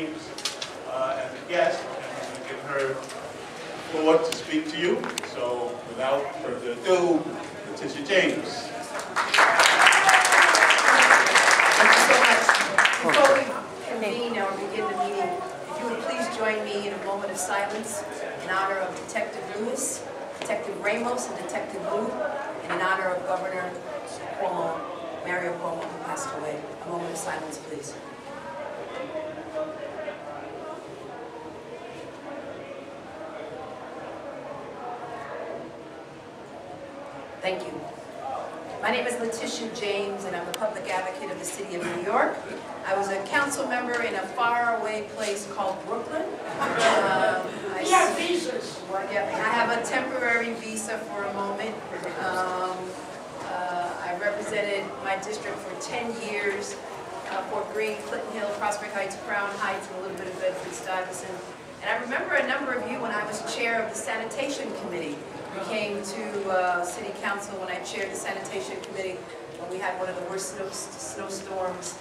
James as a guest, and I'm going to give her the floor to speak to you. So without further ado, Letitia James. Thank you so much. Before we convene or begin the meeting, if you would please join me in a moment of silence in honor of Detective Lewis, Detective Ramos, and Detective Wu, and in honor of Governor Cuomo, Mario Cuomo, who passed away. A moment of silence, please. Thank you. My name is Letitia James, and I'm the public advocate of the city of New York. I was a council member in a faraway place called Brooklyn. We have visas. I have a temporary visa for a moment. I represented my district for 10 years, Fort Greene, Clinton Hill, Prospect Heights, Crown Heights, and a little bit of Bedford-Stuyvesant. And I remember a number of you when I was chair of the sanitation committee. We came to City Council when I chaired the sanitation committee when we had one of the worst snowstorms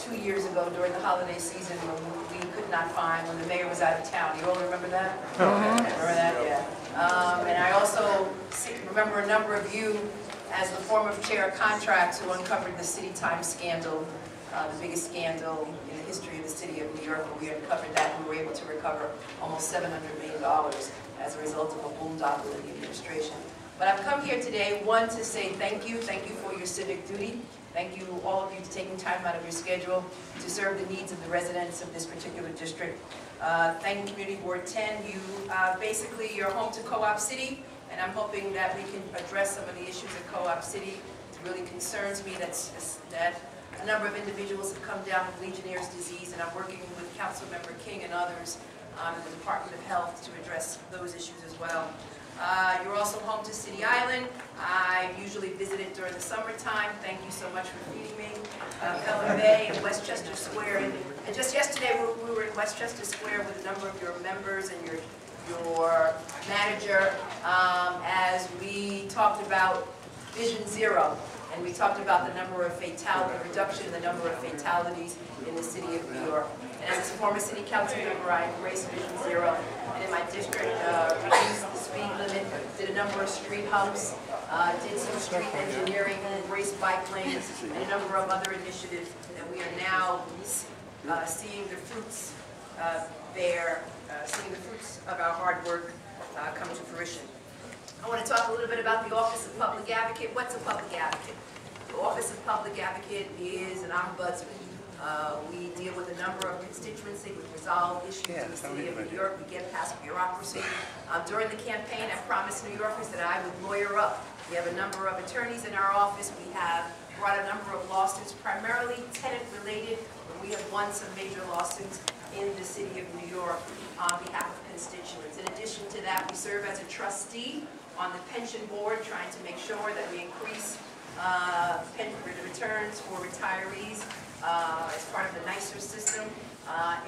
2 years ago during the holiday season when we could not find, when the mayor was out of town. You all remember that? Remember that? Yeah. And I also remember a number of you as the former chair of contracts who uncovered the City Times scandal, the biggest scandal in the history of the city of New York, where we uncovered that and we were able to recover almost $700 million as a result of a boondoggle in the administration. But I've come here today, one, to say thank you for your civic duty. Thank you, all of you, for taking time out of your schedule to serve the needs of the residents of this particular district. Thank you, Community Board 10. Basically, you're home to Co-op City, and I'm hoping that we can address some of the issues at Co-op City. It really concerns me that a number of individuals have come down with Legionnaire's disease, and I'm working with Councilmember King and others in the Department of Health to address those issues as well. You're also home to City Island. I usually visit it during the summertime. Thank you so much for feeding me. Pelham Bay and Westchester Square. And just yesterday we were in Westchester Square with a number of your members and your manager as we talked about Vision Zero. And we talked about the number of reduction in the number of fatalities in the city of New York. And as a former city council member, I embraced Vision Zero. And in my district, reduced the speed limit, did a number of street humps, did some street engineering, embraced bike lanes, and a number of other initiatives that we are now seeing the fruits seeing the fruits of our hard work come to fruition. I want to talk a little bit about the Office of Public Advocate. What's a public advocate? The Office of Public Advocate is an ombudsman. We deal with a number of constituencies. We resolve issues in the city of New York. We get past bureaucracy. During the campaign, I promised New Yorkers that I would lawyer up. We have a number of attorneys in our office. We have brought a number of lawsuits, primarily tenant-related, but we have won some major lawsuits in the city of New York on behalf of constituents. In addition to that, we serve as a trustee on the pension board, trying to make sure that we increase returns for retirees as part of the NYSER system.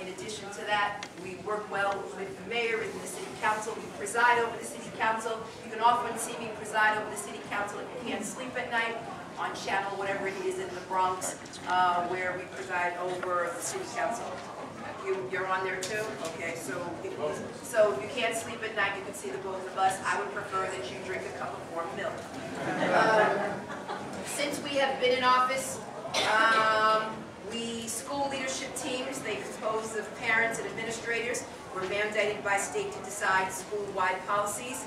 In addition to that, we work well with the mayor and the city council. We preside over the city council. You can often see me preside over the city council if you can't sleep at night on channel, whatever it is in the Bronx, where we preside over the city council. You're on there too? Okay, so if you can't sleep at night, you can see the both of us. I would prefer that you drink a cup of warm milk. Since we have been in office, school leadership teams, they compose of parents and administrators, were mandated by state to decide school-wide policies.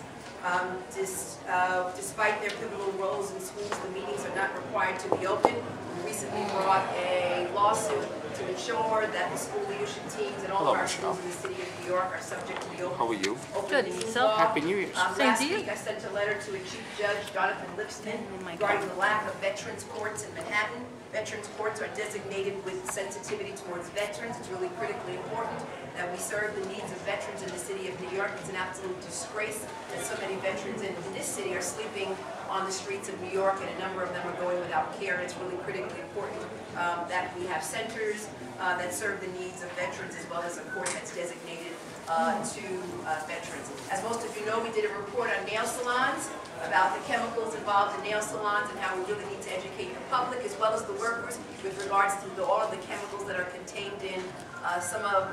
Despite their pivotal roles in schools, the meetings are not required to be open. We recently brought a lawsuit to ensure that the school leadership teams in all of our schools in the city of New York are subject to the open. How are you? Good. So Happy New Year. Last week I sent a letter to a Chief Judge, Jonathan Lipsman, regarding the lack of veterans courts in Manhattan. Veterans courts are designated with sensitivity towards veterans. It's really critically important that we serve the needs of veterans in the city of New York. It's an absolute disgrace that so many veterans in this city are sleeping on the streets of New York, and a number of them are going without care. It's really critically important that we have centers that serve the needs of veterans, as well as a court that's designated to veterans. As most of you know, we did a report on nail salons, about the chemicals involved in nail salons and how we really need to educate the public as well as the workers with regards to all of the chemicals that are contained in some of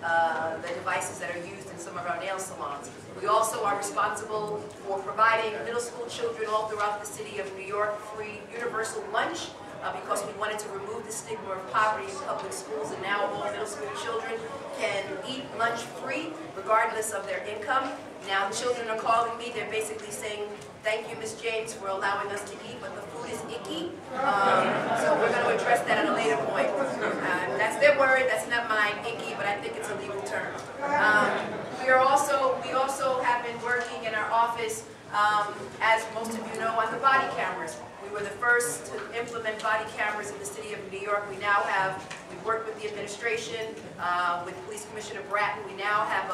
the devices that are used in some of our nail salons. We also are responsible for providing middle school children all throughout the city of New York free universal lunch because we wanted to remove the stigma of poverty in public schools, and now all middle school children can eat lunch free regardless of their income. Now children are calling me, they're basically saying, thank you, Ms. James, for allowing us to eat, but the food is icky. So we're going to address that at a later point. That's their word, that's not mine, icky, but I think it's a legal term. We also have been working in our office, as most of you know, on the body cameras. We were the first to implement body cameras in the city of New York. We've worked with the administration, with Police Commissioner Bratton. We now have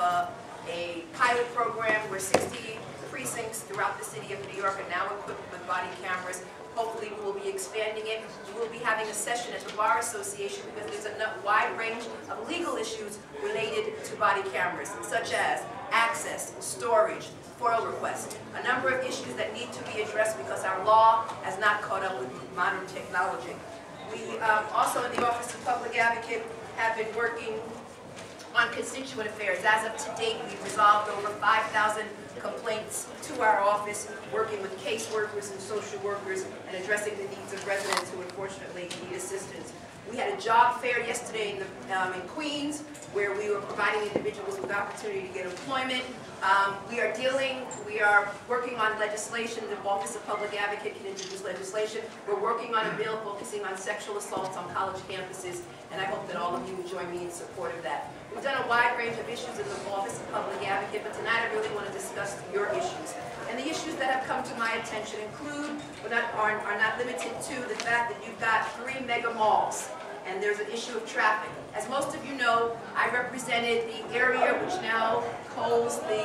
a pilot program where 60 precincts throughout the city of New York are now equipped with body cameras. Hopefully we will be expanding it. We will be having a session at the Bar Association because there's a wide range of legal issues related to body cameras, such as access, storage, FOIL requests, a number of issues that need to be addressed because our law has not caught up with modern technology. We also in the Office of Public Advocate have been working on constituent affairs. As of to date, we've resolved over 5,000 complaints to our office, working with caseworkers and social workers and addressing the needs of residents who unfortunately need assistance. We had a job fair yesterday in Queens where we were providing individuals with opportunity to get employment. We are working on legislation. The Office of Public Advocate can introduce legislation. We're working on a bill focusing on sexual assaults on college campuses, and I hope that all of you will join me in support of that. We've done a wide range of issues in the Office of Public Advocate, but tonight I really want to discuss your issues. And the issues that have come to my attention include, but are not limited to, the fact that you've got 3 mega malls, and there's an issue of traffic. As most of you know, I represented the area which now holds the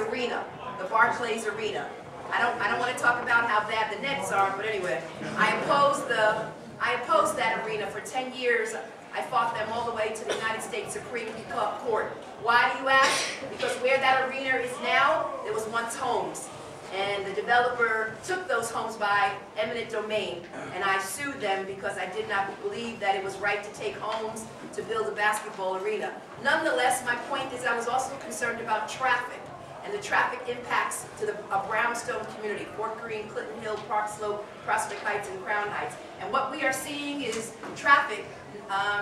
arena, the Barclays Arena. I don't want to talk about how bad the Nets are, but anyway, I opposed that arena for 10 years. I fought them all the way to the United States Supreme Court. Why do you ask? Because where that arena is now, there was once homes. And the developer took those homes by eminent domain, and I sued them because I did not believe that it was right to take homes to build a basketball arena. Nonetheless, my point is I was also concerned about traffic and the traffic impacts to a brownstone community, Fort Greene, Clinton Hill, Park Slope, Prospect Heights, and Crown Heights. And what we are seeing is traffic,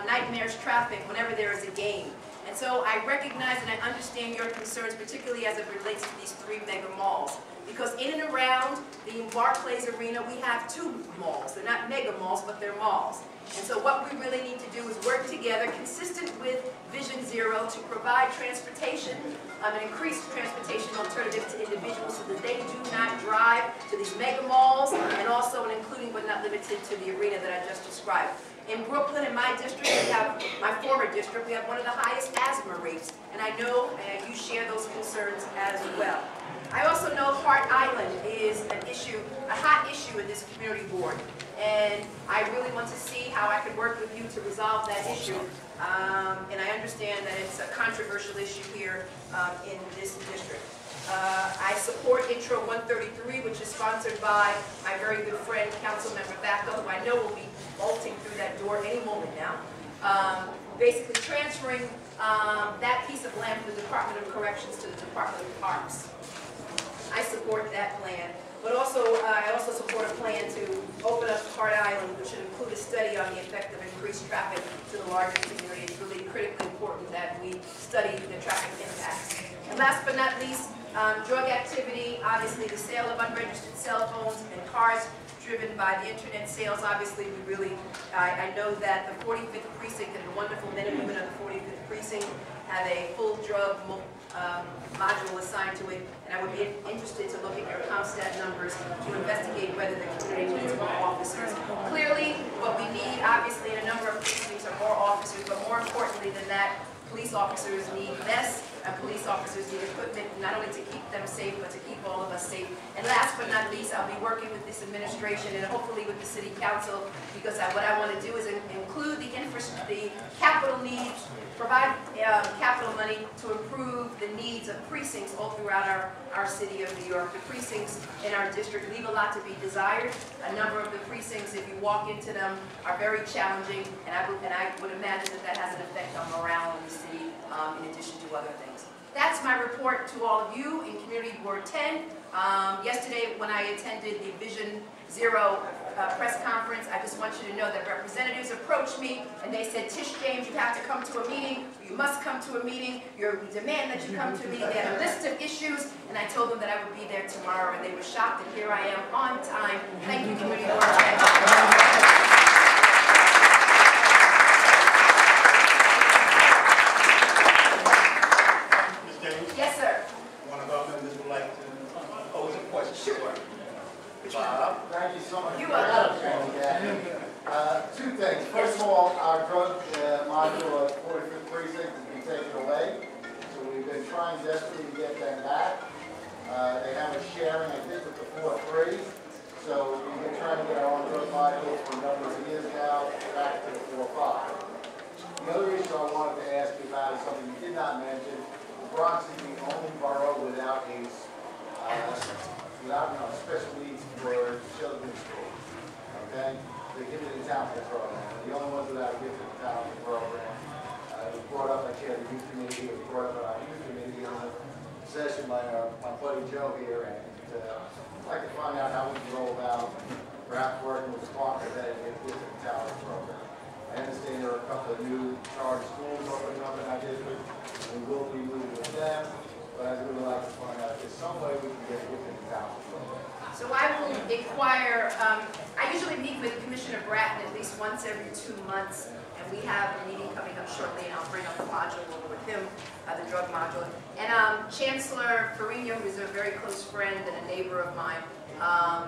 nightmares traffic whenever there is a game. And so I recognize and I understand your concerns, particularly as it relates to these 3 mega malls. Because in and around the Barclays Arena, we have 2 malls. They're not mega malls, but they're malls. And so what we really need to do is work together, consistent with Vision Zero, to provide transportation, an increased transportation alternative to individuals so that they do not drive to these mega malls, and also an including but not limited to the arena that I just described. In Brooklyn, in my district, we have, my former district, we have one of the highest asthma rates, and I know you share those concerns as well. I also know Hart Island is an issue, a hot issue in this community board, and I really want to see how I can work with you to resolve that issue. And I understand that it's a controversial issue here in this district. I support Intro 133, which is sponsored by my very good friend, Councilmember Thacker, who I know will be bolting through that door any moment now. Basically transferring that piece of land from the Department of Corrections to the Department of Parks. I support that plan, but also I also support a plan to open up Hart Island, which should include a study on the effect of increased traffic to the larger community. It's really critically important that we study the traffic impacts. And last but not least, drug activity, obviously the sale of unregistered cell phones and cars driven by the internet sales. Obviously, I know that the 45th Precinct and the wonderful men and women of the 45th Precinct have a full drug module assigned to it, and I would be interested to look at your CompStat numbers to investigate whether the community needs more officers. Clearly, what we need, obviously, in a number of precincts are more officers, but more importantly than that, police officers need less police officers need equipment, not only to keep them safe, but to keep all of us safe. And last but not least, I'll be working with this administration and hopefully with the City Council, because what I want to do is include the capital needs, provide capital money to improve the needs of precincts all throughout our city of New York. The precincts in our district leave a lot to be desired. A number of the precincts, if you walk into them, are very challenging, and I would imagine that has an effect on morale in the city, in addition to other things. That's my report to all of you in Community Board 10. Yesterday, when I attended the Vision Zero press conference, I just want you to know that representatives approached me and they said, Tish James, you have to come to a meeting. You must come to a meeting. We demand that you come to a meeting. They had a list of issues, and I told them that I would be there tomorrow, and they were shocked, and here I am on time. Thank you, Community Board 10. Thank you so much. You are welcome. Two things. First of all, our drug module at 45th Precinct has been taken away. So we've been trying desperately to get them back. They have us sharing, I think, with the 4-3. So we've been trying to get our own drug modules for a number of years now, back to the 4-5. The other issue I wanted to ask you about is something you did not mention. The Bronx is the only borough without special needs for children in school. Okay? The Gifted and Talented program. The only ones without a Gifted and Talented program. It was brought up, I chaired the youth committee, it was brought up at our youth committee on a session by my buddy Joe here, and I'd like to find out how we can go about perhaps working with partners that get Gifted and Talented program. I understand there are a couple of new charter schools opening up in our district. We will be moving with them. But I would like to find out if there's some way we can get Gifted and Talented program. So I will inquire, I usually meet with Commissioner Bratton at least once every 2 months, and we have a meeting coming up shortly, and I'll bring up the module over with him, the drug module. And Chancellor Ferrigno, who's a very close friend and a neighbor of mine,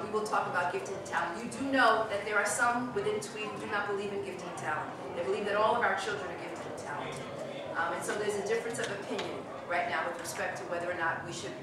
we will talk about gifted and talented. You do know that there are some within Tweed who do not believe in gifted and talented. They believe that all of our children are gifted and talented. And so there's a difference of opinion right now with respect to whether or not we should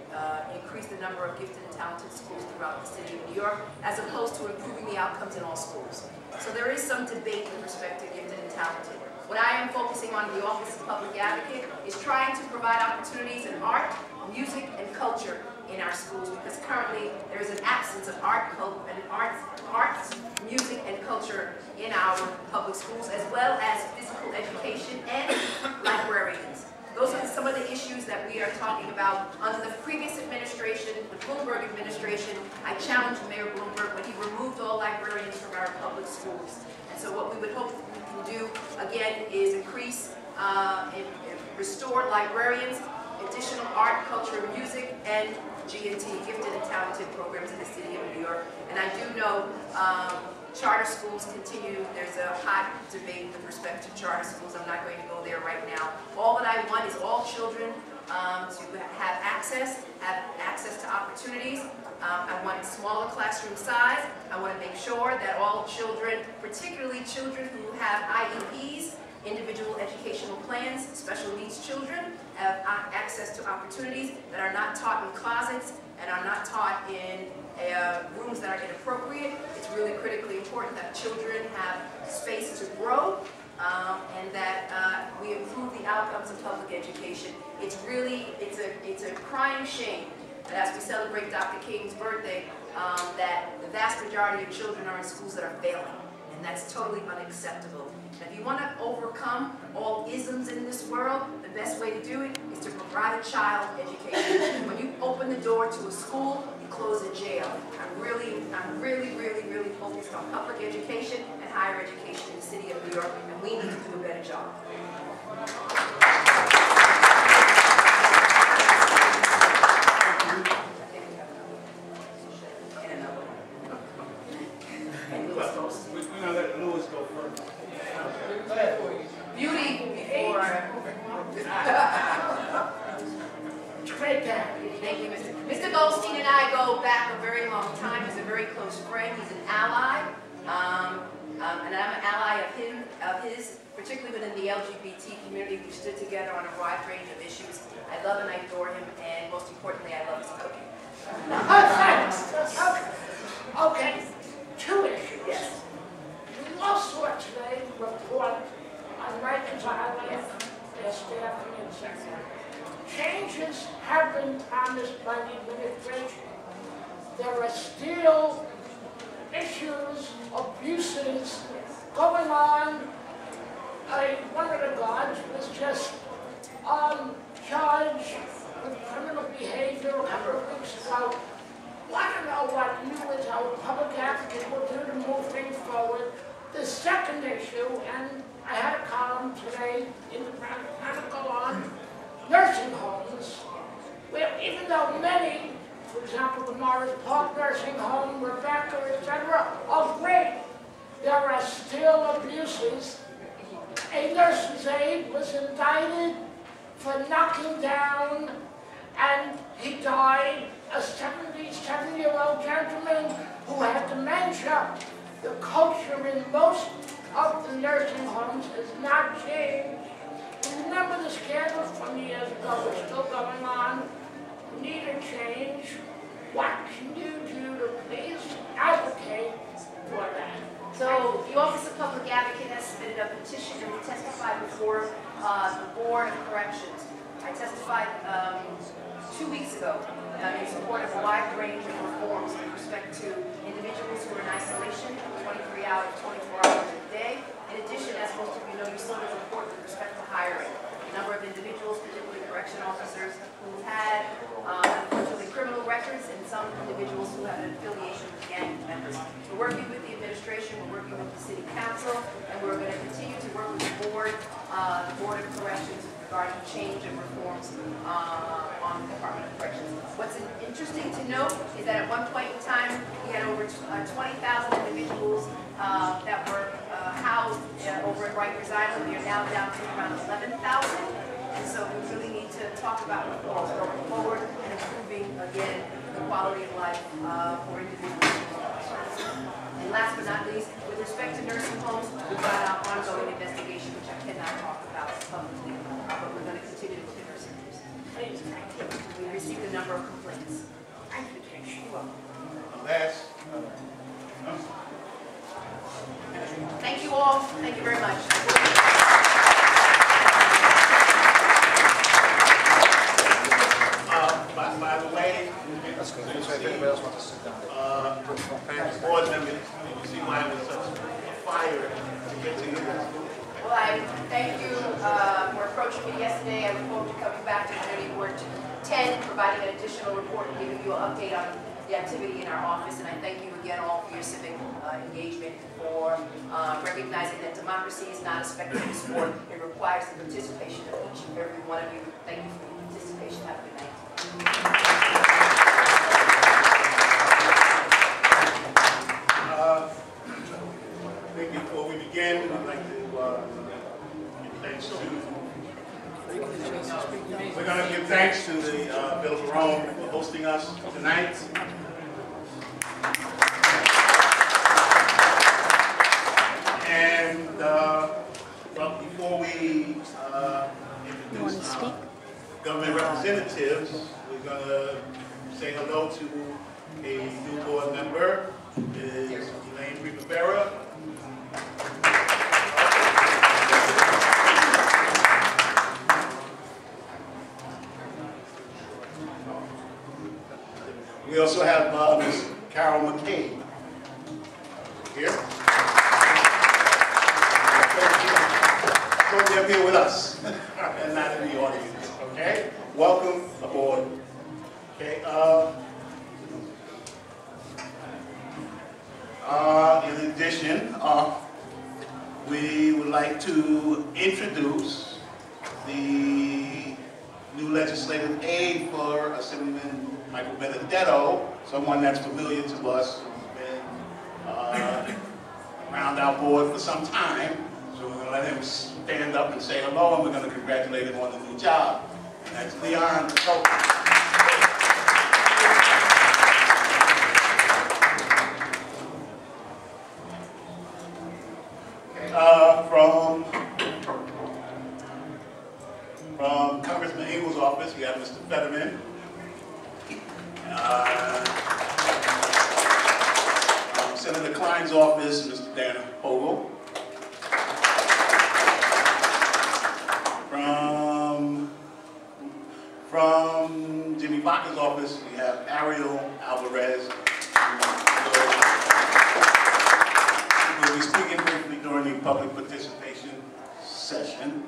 increase the number of gifted and talented schools throughout the city of New York, as opposed to improving the outcomes in all schools. So there is some debate with respect to gifted and talented. What I am focusing on in the Office of Public Advocate is trying to provide opportunities in art, music, and culture in our schools, because currently there is an absence of arts, music, and culture in our public schools, as well as physical education and librarians. Those are some of the issues that we are talking about. Under the previous administration, the Bloomberg administration, I challenged Mayor Bloomberg when he removed all librarians from our public schools. And so what we would hope we can do, again, is increase and restore librarians, additional art, culture, music, and G&T, gifted and talented programs in the city of New York. And I do know charter schools continue. There's a hot debate with respect to charter schools. I'm not going to go there right now. All that I want is all children to have access to opportunities. I want smaller classroom size. I want to make sure that all children, particularly children who have IEPs, individual educational plans, special needs children, have access to opportunities that are not taught in closets and are not taught in rooms that are inappropriate. It's really critically important that children have space to grow and that we improve the outcomes of public education. It's a crying shame that as we celebrate Dr. King's birthday, that the vast majority of children are in schools that are failing, and that's totally unacceptable. And if you want to overcome all isms in this world, the best way to do it is to provide a child education. When you open the door to a school, you close a jail. I'm really focused on public education and higher education in the city of New York, and we need to do a better job. We're going to let Louis go first. Beauty before. Thank you, Mr. Goldstein and I go back a very long time. He's a very close friend. He's an ally, and I'm an ally of his, particularly within the LGBT community. We stood together on a wide range of issues. I love and I adore him, and most importantly, I love his cooking. Thanks. Okay, 2 issues. Yes. We all saw today the report on Rikers Island, their staffing, etc. Changes have been promised by the administration. There are still issues, abuses going on. One of the guards was just charged with criminal behavior a couple of weeks ago. I want to know what you as our public advocate will do to move things forward. The second issue, and I had a column today in the Chronicle on nursing homes, where even though many, for example, the Morris Park Nursing Home, Rebecca, etc., are great, there are still abuses. A nurse's aide was indicted for knocking down, and he died, a 77-year-old gentleman who had dementia. The culture in most of the nursing homes has not changed. You remember the scandal from years ago, it's still going on. We need a change. What can you do to please advocate for that? So the Office of Public Advocate has submitted a petition and will testify before the Board of Corrections. I testified 2 weeks ago in support of a wide range of reforms with respect to individuals who are in isolation 23 hours, 24 hours a day. In addition, as most of you know, you saw the report with respect to hiring. A number of individuals, particularly correction officers, who had unfortunately criminal records, and some individuals who have an affiliation with gang members. We're working with the administration, we're working with the City Council, and we're going to continue to work with the Board of Corrections regarding change and reforms on the Department of Corrections. What's interesting to note is that at one point in time, we had over 20,000 individuals that were housed over at Rikers Island. We are now down to around 11,000. And so we really need to talk about reforms going forward and improving, again, the quality of life for individuals. And last but not least, with respect to nursing homes, we've got our ongoing investigation, which I cannot talk about publicly, but we're going to continue with the nursing homes. Please, thank you. We received a number of complaints. Thank you, Tasha. Last, Thank you all. Thank you very much. by the way, That's good. If anybody else wants to sit down. board members, you see why it was such a fire to get to you. Well, I thank you for approaching me yesterday. I look forward to coming back to Community Board 10, providing an additional report and giving you an update on the activity in our office. And I thank you again all for your civic engagement, for recognizing that democracy is not a spectator sport. It requires the participation of each and every one of you. Thank you for your participation. Have a good night. I think before we begin, we'd like to give thanks to. We're going to give thanks to the Bill Jerome for hosting us tonight. And well, before we introduce our government representatives, we're going to say hello to a new board member, is Elaine Rivera. We also have Ms. Carol McCabe here. So they're here with us and not in the audience. Okay, welcome aboard. Okay. In addition, we would like to introduce the new legislative aide for Assemblyman Michael Benedetto, someone that's familiar to us, who's been around our board for some time. So we're going to let him stand up and say hello, and we're going to congratulate him on the new job. And that's Leon. From Congressman Engel's office, we have Mr. Fetterman. Senator Klein's office, Mr. Dan Hogle. From Jimmy Baca's office, we have Ariel Alvarez. We'll be speaking briefly during the public participation session.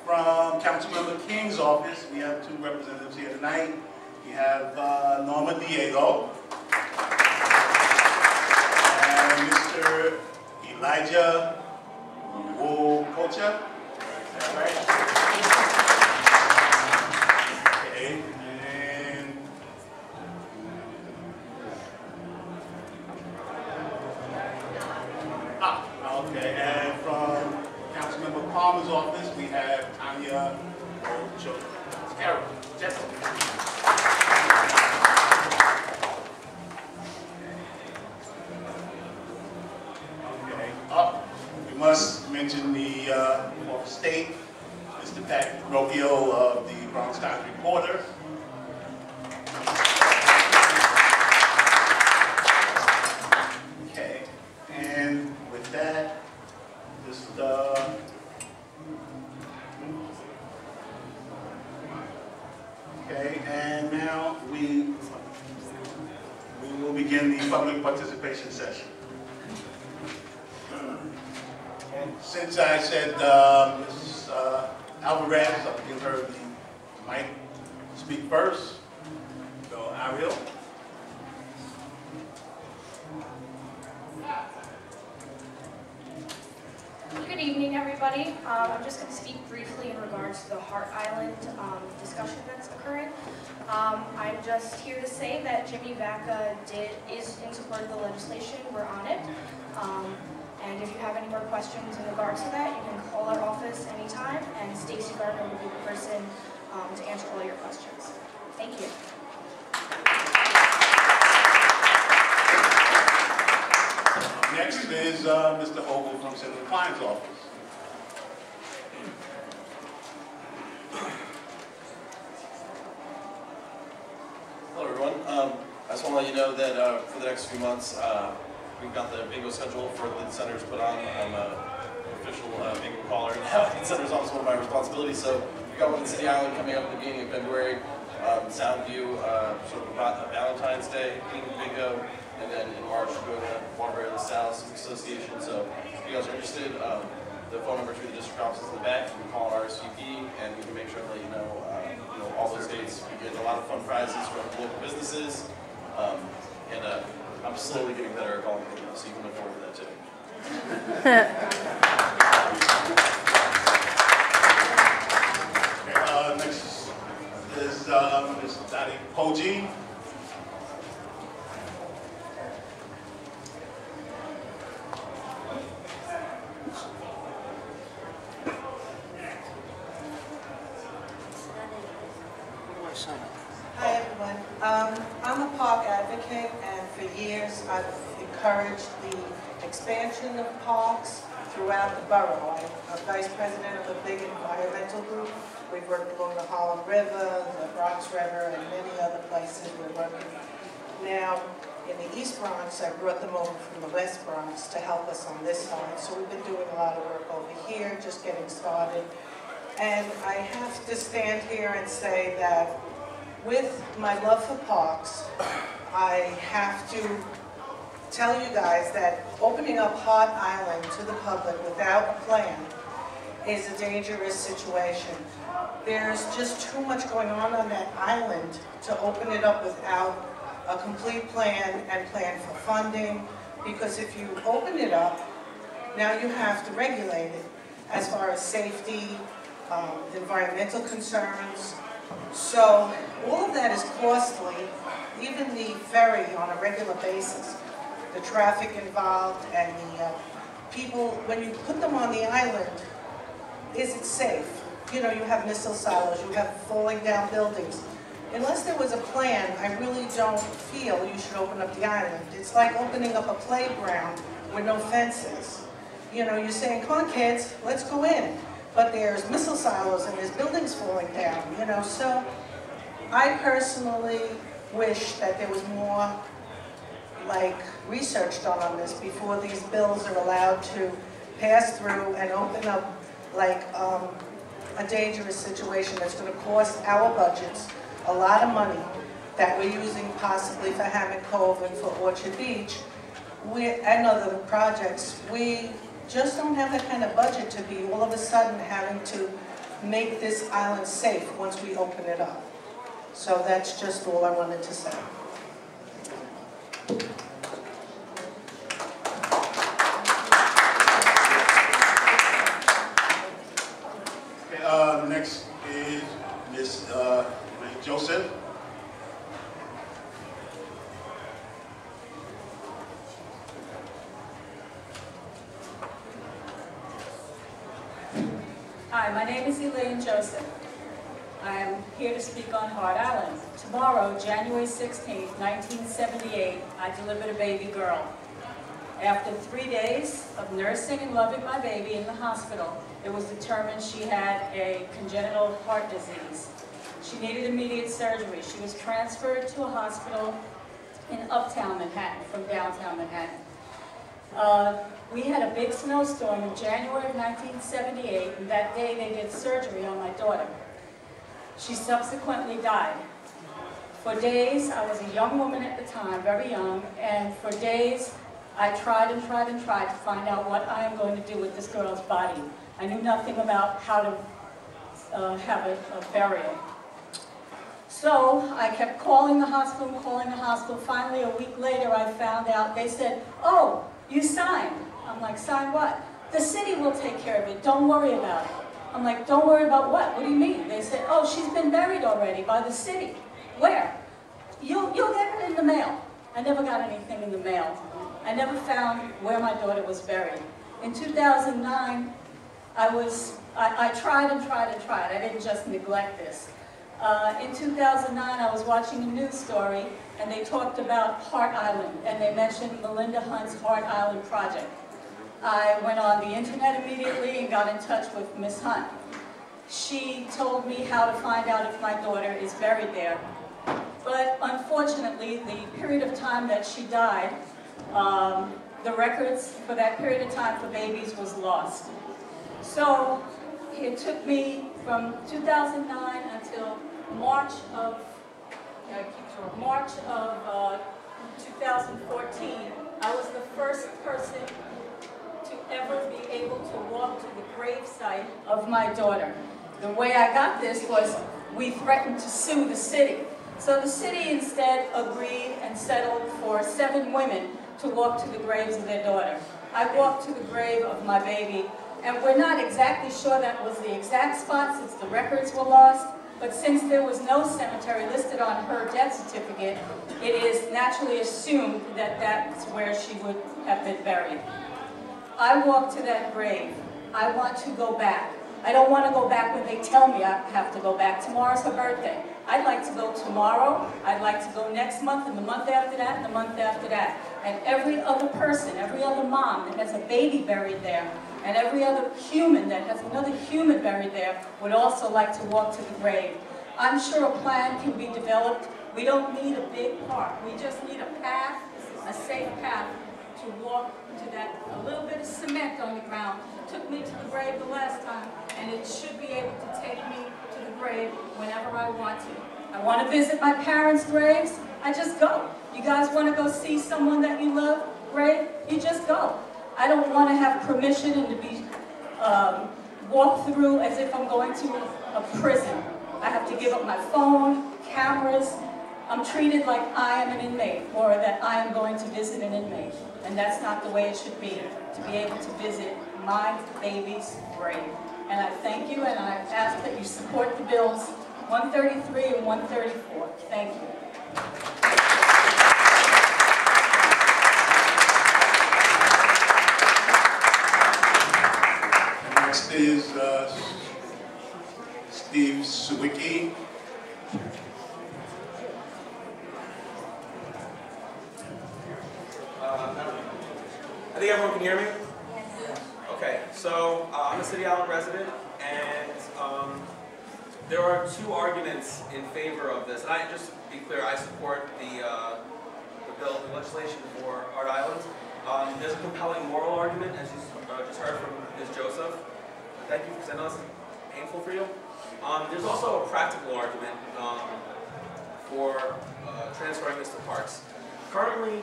From Councilmember King's office, we have two representatives here tonight. We have Norma Diego and Mr. Elijah Wokocha. Is that right? Okay, and okay, and from Councilmember Palmer's office, we have Tanya Carol. Okay, we must mention the former state, Mr. Pat Rocchio of the Bronx Times Reporter. Okay, and with that, just okay, and now we will begin the public participation session. Since I said Ms. Alvarez, I'll give her the mic to speak first. So, Ariel. Good evening, everybody. I'm just going to speak briefly in regards to the Hart Island discussion that's occurring. I'm just here to say that Jimmy Vaca is in support of the legislation. We're on it. And if you have any more questions in regards to that, you can call our office anytime, and Stacey Gardner will be the person to answer all your questions. Thank you. Next is Mr. Hogle from Senator Klein's office. Hello, everyone. I just want to let you know that for the next few months, we've got the bingo schedule for the Senator's put on. I'm an official bingo caller now. The Senator's office is one of my responsibilities. So we've got one in City Island coming up at the beginning of February. Soundview, sort of about Valentine's Day bingo. And then in March, we're going to Waterbury LaSalle Civic Association. So if you guys are interested, the phone number through the district office is in the back. You can call an RSVP, and we can make sure to let you know, all those dates. We get a lot of fun prizes from local businesses. I'm slowly getting better at calling people, so you can look forward to that too. Okay, next is Ms. Dottie Koji. Hi everyone. I'm a park advocate, and for years I've encouraged the expansion of parks throughout the borough. I'm vice president of a big environmental group. We've worked along the Harlem River, the Bronx River, and many other places we're working. Now, in the East Bronx, I brought them over from the West Bronx to help us on this side. So we've been doing a lot of work over here, just getting started. And I have to stand here and say that with my love for parks, I have to tell you guys that opening up Hart Island to the public without a plan is a dangerous situation. There's just too much going on that island to open it up without a complete plan and plan for funding, because if you open it up, now you have to regulate it as far as safety, environmental concerns. So all of that is costly, even the ferry on a regular basis, the traffic involved and the people, when you put them on the island, is it safe? You know, you have missile silos, you have falling down buildings. Unless there was a plan, I really don't feel you should open up the island. It's like opening up a playground with no fences. You know, you're saying, come on kids, let's go in. but there's missile silos and there's buildings falling down, you know. So I personally wish that there was more like research done on this before these bills are allowed to pass through and open up like a dangerous situation that's going to cost our budgets a lot of money that we're using possibly for Hammond Cove and for Orchard Beach and other projects. We just don't have that kind of budget to be all of a sudden having to make this island safe once we open it up. So that's just all I wanted to say. Okay, next is Ms. Joseph. Hi, my name is Elaine Joseph. I am here to speak on Hart Island. Tomorrow, January 16th, 1978, I delivered a baby girl. After 3 days of nursing and loving my baby in the hospital, it was determined she had a congenital heart disease. She needed immediate surgery. She was transferred to a hospital in Uptown Manhattan from downtown Manhattan. We had a big snowstorm in January of 1978, and that day they did surgery on my daughter. She subsequently died. For days, I was a young woman at the time, very young, and for days I tried and tried and tried to find out what I am going to do with this girl's body. I knew nothing about how to have a burial. So I kept calling the hospital and calling the hospital. Finally, a week later, I found out, they said, "Oh, you signed." I'm like, "Sign what?" "The city will take care of it. Don't worry about it." I'm like, "Don't worry about what? What do you mean?" They said, "Oh, she's been buried already by the city." "Where?" You'll get it in the mail." I never got anything in the mail. I never found where my daughter was buried. In 2009, I tried and tried and tried. I didn't just neglect this. In 2009, I was watching a news story, and they talked about Hart Island, and they mentioned Melinda Hunt's Hart Island project. I went on the internet immediately and got in touch with Miss Hunt. She told me how to find out if my daughter is buried there. But unfortunately, the period of time that she died, the records for that period of time for babies was lost. So it took me from 2009 until March of 2014. I was the first person to ever be able to walk to the grave site of my daughter. The way I got this was we threatened to sue the city. So the city instead agreed and settled for 7 women to walk to the graves of their daughter. I walked to the grave of my baby, and we're not exactly sure that was the exact spot since the records were lost, but since there was no cemetery listed on her death certificate, it is naturally assumed that that's where she would have been buried. I walked to that grave. I want to go back. I don't want to go back when they tell me I have to go back. Tomorrow's her birthday. I'd like to go tomorrow. I'd like to go next month, and the month after that, and the month after that. And every other person, every other mom that has a baby buried there, and every other human that has another human buried there would also like to walk to the grave. I'm sure a plan can be developed. We don't need a big park. We just need a path, a safe path to walk to that, a little bit of cement on the ground. Took me to the grave the last time, and it should be able to take me to the grave whenever I want to. I want to visit my parents' graves, I just go. You guys want to go see someone that you love grave? You just go. I don't want to have permission and to be walked through as if I'm going to a prison. I have to give up my phone, cameras. I'm treated like I am an inmate, or that I am going to visit an inmate. And that's not the way it should be, to be able to visit my baby's grave. And I thank you, and I ask that you support the bills 133 and 134. Thank you. Next is Steve Sawicki. I think everyone can hear me? Okay, so I'm a City Island resident, And there are two arguments in favor of this. And just to be clear, I support the bill, the legislation for Hart Island. There's a compelling moral argument, as you just heard from Ms. Joseph. Thank you, because I know it's painful for you. There's also a practical argument for transferring this to parks. Currently,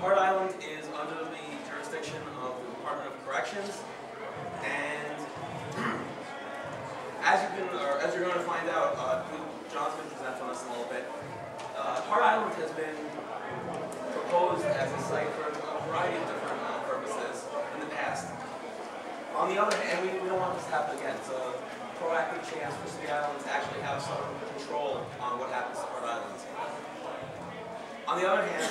Hart Island is under the jurisdiction of the Department of Corrections, and as you're going to find out, John's going to present on this in a little bit. Hart Island has been proposed as a site for a variety of different purposes in the past. On the other hand, we don't want this to happen again. It's a proactive chance for City Island to actually have some control on what happens to Hart Island. On the other hand,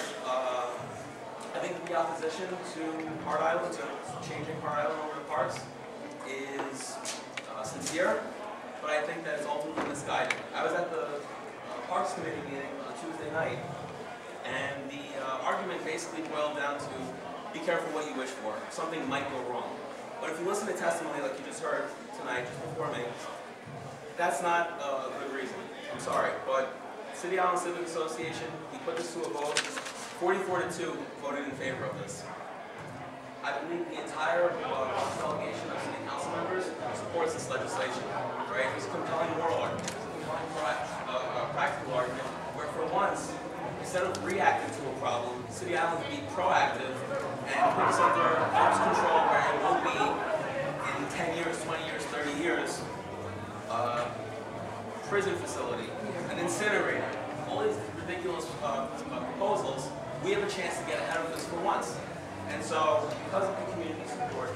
I think the opposition to Hart Island, to changing Hart Island over to parks, is sincere, but I think that it's ultimately misguided. I was at the Parks Committee meeting on Tuesday night, and the argument basically boiled down to be careful what you wish for. Something might go wrong. But if you listen to testimony like you just heard tonight, just before me, that's not a good reason. I'm sorry, but City Island Civic Association, we put this to a vote. 44-2 voted in favor of this. I believe the entire delegation of city council members supports this legislation. Right? It's a compelling moral argument. It's a compelling practical argument where, for once, instead of reacting to a problem, City Island would be proactive and put this under its control, where it will be in 10 years, 20 years, 30 years, prison facility, an incinerator, all these ridiculous proposals. We have a chance to get ahead of this for once. And so, because of the community support,